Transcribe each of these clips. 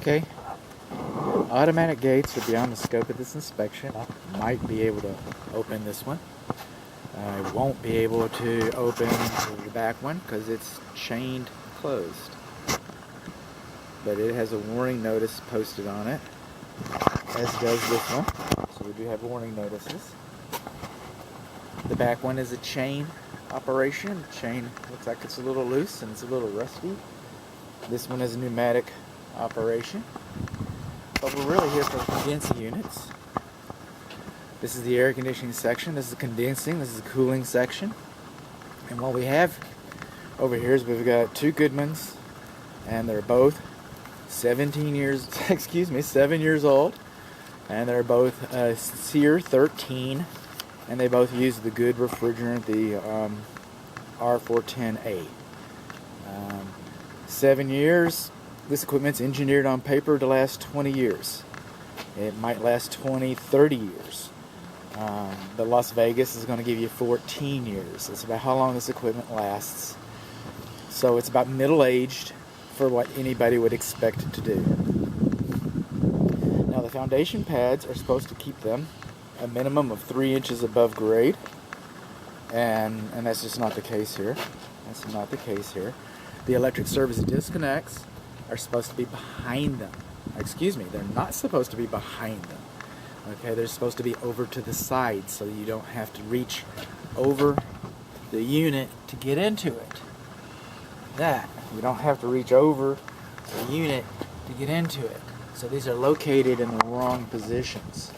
Okay, automatic gates are beyond the scope of this inspection. I might be able to open this one. I won't be able to open the back one because it's chained closed. But it has a warning notice posted on it, as does this one. So we do have warning notices. The back one is a chain operation. The chain looks like it's a little loose and it's a little rusty. This one is a pneumatic operation. But we're really here for condensing units. This is the air conditioning section. This is condensing. This is the cooling section. And what we have over here is we've got two Goodmans, and they're both 7 years old, and they're both SEER 13, and they both use the good refrigerant, the R410A. 7 years. This equipment's engineered on paper to last 20 years. It might last 20, 30 years. But Las Vegas is going to give you 14 years. It's about how long this equipment lasts. So it's about middle-aged for what anybody would expect it to do. Now the foundation pads are supposed to keep them a minimum of 3 inches above grade. And that's just not the case here. That's not the case here. The electric service disconnects are supposed to be behind them. Excuse me, they're not supposed to be behind them. Okay, they're supposed to be over to the side so you don't have to reach over the unit to get into it. You don't have to reach over the unit to get into it. So these are located in the wrong positions.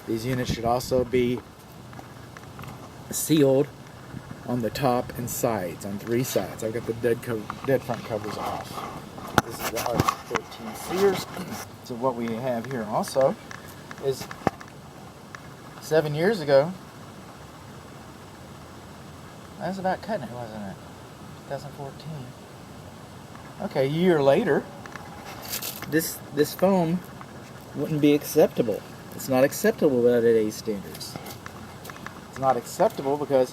These units should also be sealed on the top and sides, on 3 sides. I've got the dead front covers off. This is the R13 Sears. So what we have here also is 7 years ago. That was about cutting it, wasn't it? 2014. Okay, a year later, this foam wouldn't be acceptable. It's not acceptable by today's standards. It's not acceptable because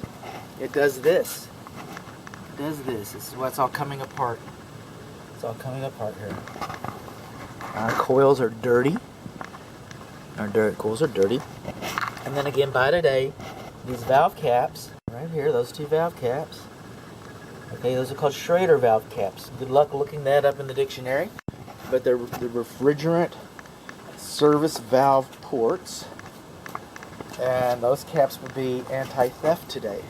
it does this. It does this. This is why it's all coming apart. It's all coming apart here. Our coils are dirty. Coils are dirty. And then again, by today, these valve caps, right here, those 2 valve caps, okay, those are called Schrader valve caps. Good luck looking that up in the dictionary. But they're the refrigerant service valve ports. And those caps would be anti-theft today.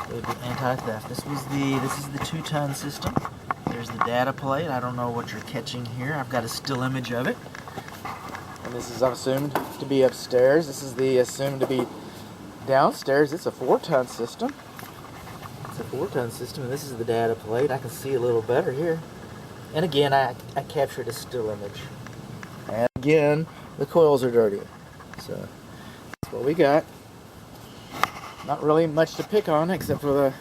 They would be anti-theft. This is the 2-ton system. There's the data plate. I don't know what you're catching here. I've got a still image of it. And this is assumed to be upstairs. This is the assumed to be downstairs. It's a 4-ton system. It's a 4-ton system, and this is the data plate. I can see a little better here. And again, I captured a still image. And again, the coils are dirty. So that's what we got. Not really much to pick on except for the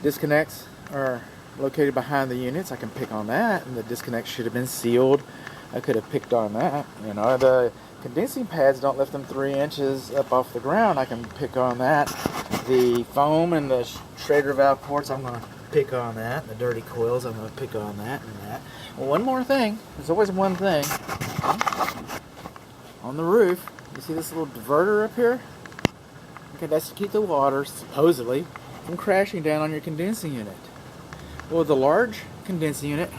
disconnects are located behind the units. I can pick on that, and the disconnect should have been sealed. I could have picked on that. You know, the condensing pads don't lift them 3 inches up off the ground. I can pick on that. The foam and the Schrader valve ports, I'm going to pick on that. The dirty coils, I'm going to pick on that and that. Well, one more thing. There's always one thing. On the roof, you see this little diverter up here? Okay, that's to keep the water, supposedly, from crashing down on your condensing unit. Well, the large condensing unit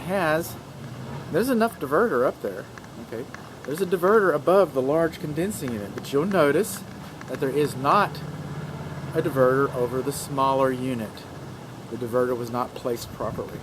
there's enough diverter up there. Okay, there's a diverter above the large condensing unit, but you'll notice that there is not a diverter over the smaller unit. The diverter was not placed properly.